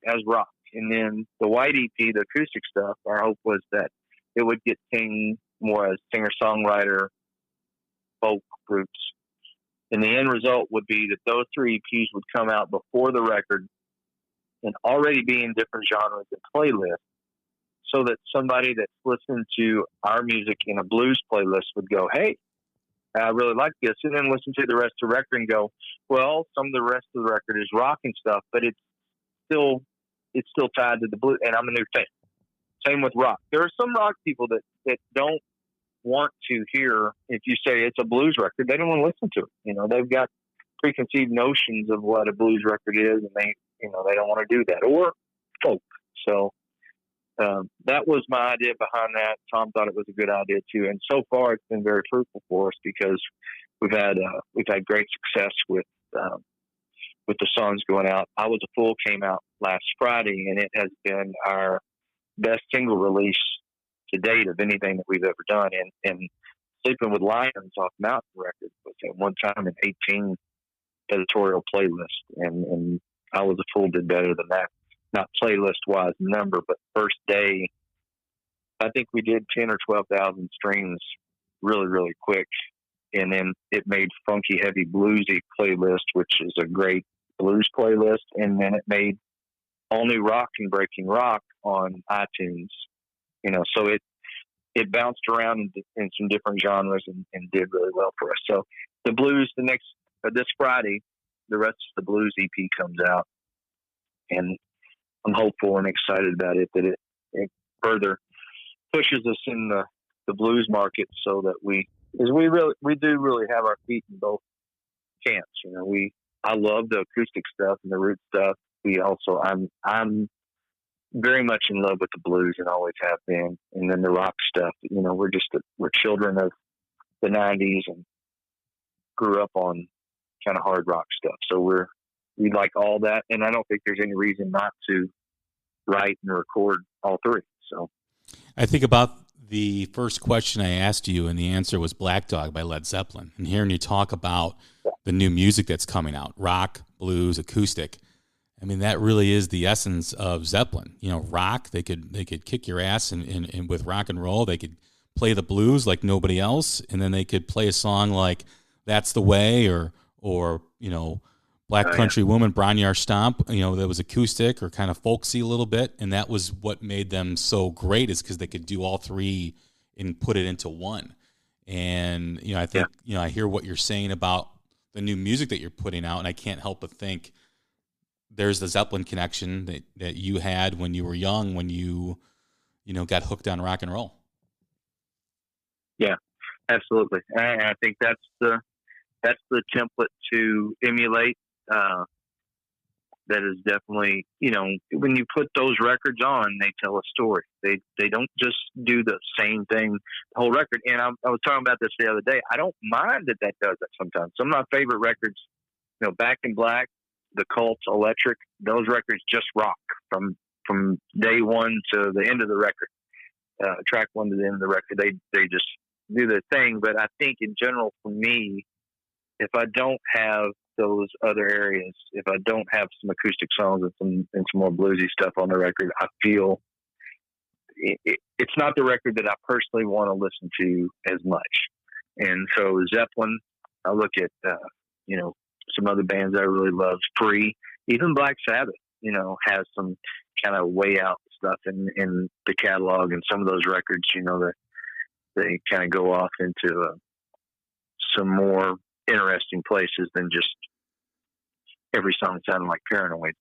as rock. And then the white EP, the acoustic stuff, our hope was that it would get seen more as singer-songwriter folk groups. And the end result would be that those 3 EPs would come out before the record and already be in different genres and playlists, so that somebody that's listening to our music in a blues playlist would go, hey, I really like this, and then listen to the rest of the record and go, well, some of the rest of the record is rock and stuff, but it's still tied to the blues, and I'm a new fan. Same with rock. There are some rock people that don't want to hear, if you say it's a blues record, they don't want to listen to it. They've got preconceived notions of what a blues record is, and they don't want to do that, or folk. So that was my idea behind that. Tom thought it was a good idea too, and so far it's been very fruitful for us, because we've had great success with the songs going out. I Was a Fool came out last Friday, and it has been our best single release to date of anything that we've ever done. And Sleeping with Lions off Mountain Records was at one time an 18 editorial playlist, and I Was a Fool did better than that. Not playlist-wise number, but first day, I think we did 10 or 12,000 streams really, really quick. And then it made Funky Heavy Bluesy playlist, which is a great blues playlist. And then it made All New Rock and Breaking Rock on iTunes. So it bounced around in some different genres and did really well for us. So the blues, this Friday, the rest of the blues EP comes out, and I'm hopeful and excited about it, that it further pushes us in the blues market, so that we do really have our feet in both camps. I love the acoustic stuff and the root stuff. I'm very much in love with the blues and always have been. And then the rock stuff, we're children of the 90s and grew up on kind of hard rock stuff. So we like all that. And I don't think there's any reason not to write and record all 3. So I think about the first question I asked you, and the answer was Black Dog by Led Zeppelin. And hearing you talk about the new music that's coming out, rock, blues, acoustic, I mean, that really is the essence of Zeppelin. Rock, they could kick your ass, and with rock and roll, they could play the blues like nobody else, and then they could play a song like That's the Way, or Black Country Woman, Bron-Y-Aur Stomp, that was acoustic or kind of folksy a little bit. And that was what made them so great, is because they could do all 3 and put it into one. And, I think, I hear what you're saying about the new music that you're putting out, and I can't help but think there's the Zeppelin connection that you had when you were young, when you got hooked on rock and roll. Yeah, absolutely. I think that's the template to emulate. that is definitely, when you put those records on, they tell a story. They don't just do the same thing, the whole record. And I was talking about this the other day. I don't mind that does that sometimes. Some of my favorite records, Back in Black, the Cults, Electric, those records just rock from day one to the end of the record. Track one to the end of the record, they just do their thing. But I think in general, for me, if I don't have those other areas, if I don't have some acoustic songs and some more bluesy stuff on the record, I feel it's not the record that I personally want to listen to as much. And so Zeppelin, I look at some other bands I really love, Free, even Black Sabbath, has some kind of way out stuff in the catalog, and some of those records, that they kind of go off into some more interesting places than just every song sounding like Paranoid.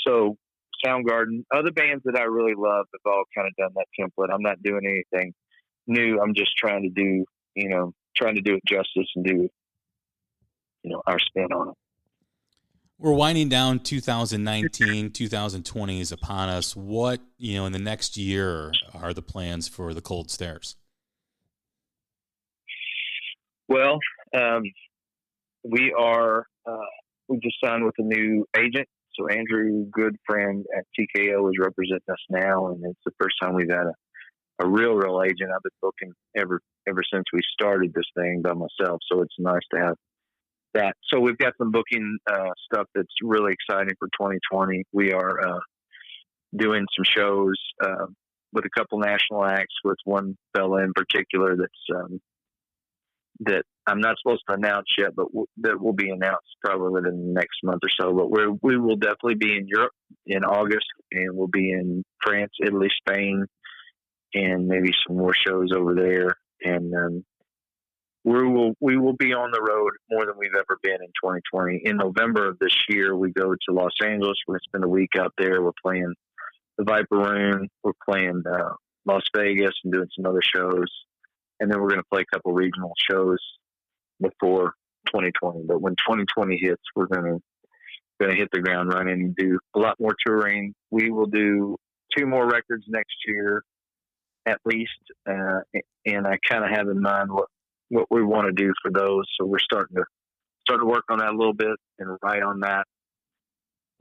So Soundgarden, other bands that I really love have all kind of done that template. I'm not doing anything new. I'm just trying to do it justice and do, our spin on it. We're winding down 2019, 2020 is upon us. What, in the next year are the plans for the Cold Stares? Well, we just signed with a new agent. So Andrew Goodfriend at TKO is representing us now, and it's the first time we've had a real agent. I've been booking ever since we started this thing by myself. So it's nice to have that. So we've got some booking stuff that's really exciting for 2020. We are doing some shows with a couple national acts, with one fella in particular that I'm not supposed to announce yet, but that will be announced probably within the next month or so. But we will definitely be in Europe in August, and we'll be in France, Italy, Spain, and maybe some more shows over there. And we will be on the road more than we've ever been in 2020. In November of this year, we go to Los Angeles. We're going to spend a week out there. We're playing the Viper Room. We're playing Las Vegas and doing some other shows. And then we're going to play a couple regional shows before 2020. But when 2020 hits, we're going to hit the ground running and do a lot more touring. We will do 2 more records next year, at least. And I kind of have in mind what we want to do for those. So we're starting to work on that a little bit and write on that.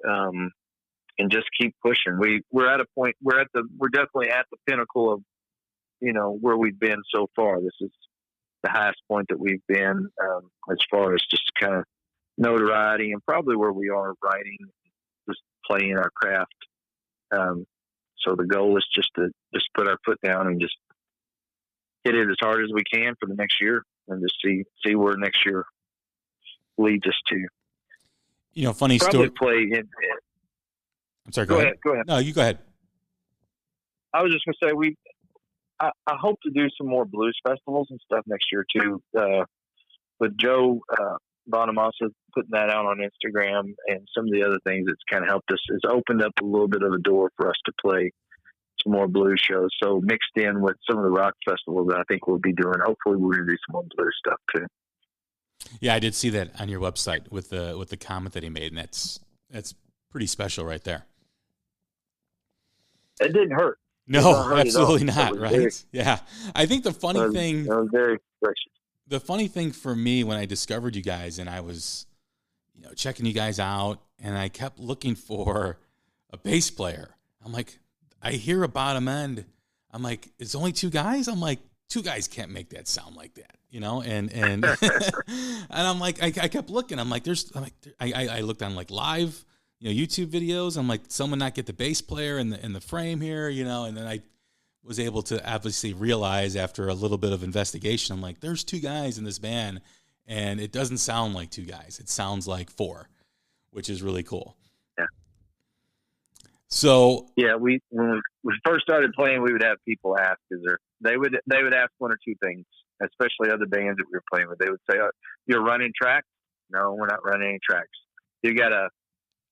And just keep pushing. We're at a point, we're definitely at the pinnacle of, where we've been so far. This is the highest point that we've been, as far as just kind of notoriety, and probably where we are writing, just playing our craft. So the goal is just to put our foot down and just hit it as hard as we can for the next year, and just see where next year leads us to. Funny probably story. Play in. I'm sorry. Go ahead. Go ahead. No, you go ahead. I was just going to say I hope to do some more blues festivals and stuff next year too. With Joe Bonamassa putting that out on Instagram, and some of the other things that's kind of helped us, has opened up a little bit of a door for us to play some more blues shows. So mixed in with some of the rock festivals that I think we'll be doing. Hopefully we're going to do some more blues stuff too. Yeah, I did see that on your website with the comment that he made, and that's pretty special right there. It didn't hurt. No, absolutely not. Right? Yeah. I think the funny thing, that was very gracious. The funny thing for me when I discovered you guys, and I was, checking you guys out, and I kept looking for a bass player. I'm like, I hear a bottom end. I'm like, it's only 2 guys. I'm like, 2 guys can't make that sound like that, and and I'm like, I kept looking. I'm like, I looked on like live, YouTube videos. I'm like, someone not get the bass player in the frame here, and then I was able to obviously realize after a little bit of investigation, I'm like, there's 2 guys in this band, and it doesn't sound like 2 guys. It sounds like 4, which is really cool. Yeah. So yeah, when we first started playing, we would have people ask, they would ask 1 or 2 things, especially other bands that we were playing with. They would say, "You're running tracks?" No, we're not running any tracks. You got a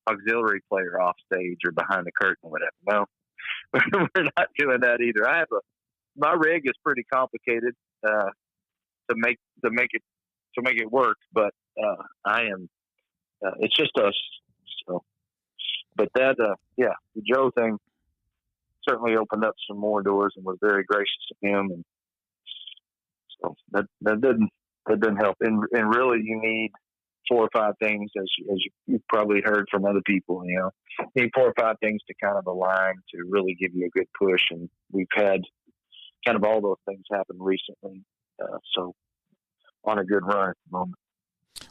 auxiliary player off stage or behind the curtain or whatever. No, we're not doing that either. My rig is pretty complicated to make it work, but it's just us. So but that, the Joe thing certainly opened up some more doors and was very gracious of him. And so that didn't help. And really you need 4 or 5 things, as you've probably heard from other people, you need 4 or 5 things to kind of align to really give you a good push. And we've had kind of all those things happen recently. So on a good run at the moment.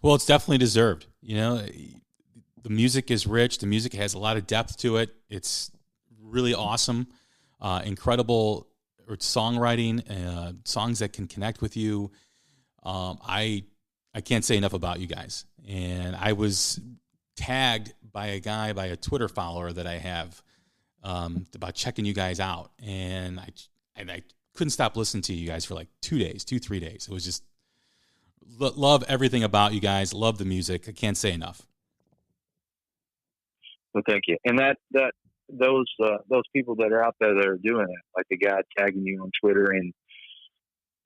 Well, it's definitely deserved. The music is rich. The music has a lot of depth to it. It's really awesome. Incredible songwriting, songs that can connect with you. I can't say enough about you guys. And I was tagged by a Twitter follower that I have about checking you guys out. And I couldn't stop listening to you guys for like 3 days. It was just love everything about you guys. Love the music. I can't say enough. Well, thank you. And those people that are out there that are doing it, like the guy tagging you on Twitter, and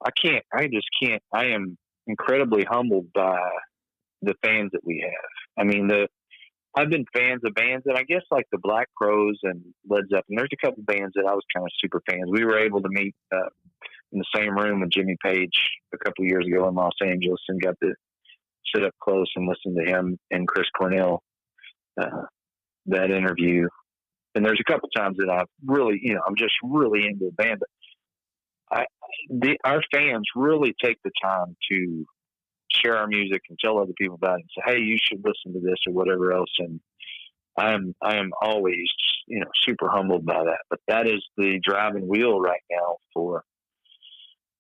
I am incredibly humbled by the fans that we have. I mean, I've been fans of bands, and I guess like the Black Crowes and Led Zeppelin. There's a couple bands that I was kind of super fans. We were able to meet in the same room with Jimmy Page a couple of years ago in Los Angeles, and got to sit up close and listen to him and Chris Cornell, that interview. And there's a couple times that I've really, I'm just really into the band. But our fans really take the time to share our music and tell other people about it and say, hey, you should listen to this or whatever else. And I am always, super humbled by that. But that is the driving wheel right now for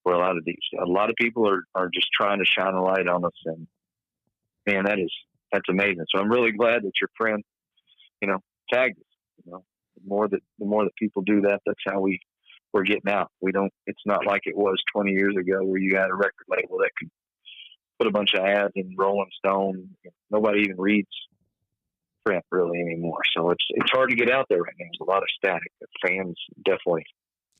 a lot of these. A lot of people are just trying to shine a light on us, and man, that's amazing. So I'm really glad that your friend, tagged us. The more that people do that, that's how we're getting out. It's not like it was 20 years ago where you had a record label that could put a bunch of ads in Rolling Stone. Nobody even reads print really anymore. So it's hard to get out there right now. There's a lot of static. The fans definitely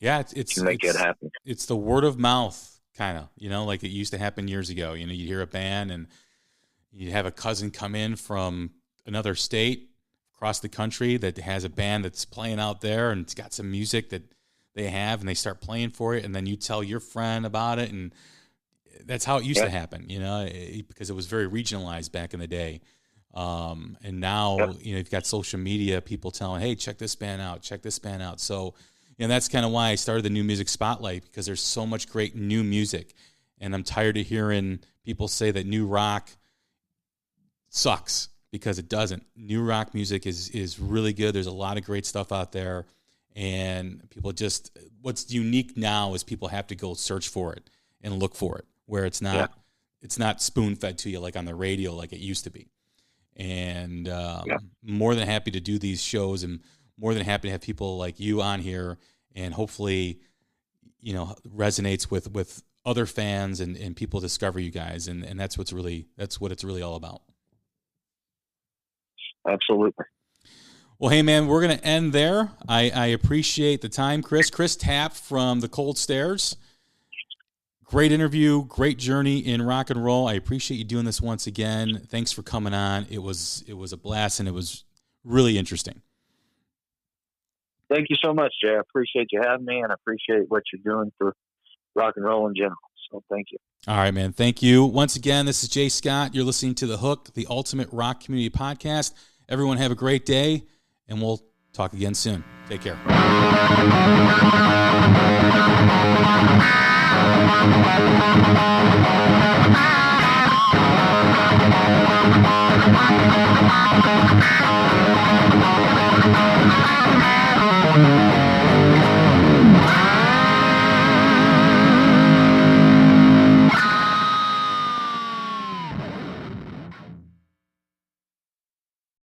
can make it happen. It's the word of mouth kind of, like it used to happen years ago. You hear a band and you have a cousin come in from another state across the country that has a band that's playing out there, and it's got some music that they have, and they start playing for it, and then you tell your friend about it, and that's how it used to happen, because it was very regionalized back in the day. And now, you've got social media, people telling, hey, check this band out. So, that's kind of why I started the New Music Spotlight, because there's so much great new music, and I'm tired of hearing people say that new rock sucks, because it doesn't. New rock music is really good. There's a lot of great stuff out there, and what's unique now is people have to go search for it and look for it, where it's not spoon-fed to you like on the radio like it used to be. And more than happy to do these shows, and more than happy to have people like you on here, and hopefully, resonates with other fans and people discover you guys. And that's what it's really all about. Absolutely. Well, hey, man, we're going to end there. I appreciate the time, Chris. Chris Tapp from the Cold Stairs. Great interview, great journey in rock and roll. I appreciate you doing this once again. Thanks for coming on. It was a blast, and it was really interesting. Thank you so much, Jay. I appreciate you having me, and I appreciate what you're doing for rock and roll in general. So thank you. All right, man. Thank you. Once again, this is Jay Scott. You're listening to The Hook, the Ultimate Rock Community Podcast. Everyone have a great day, and we'll talk again soon. Take care.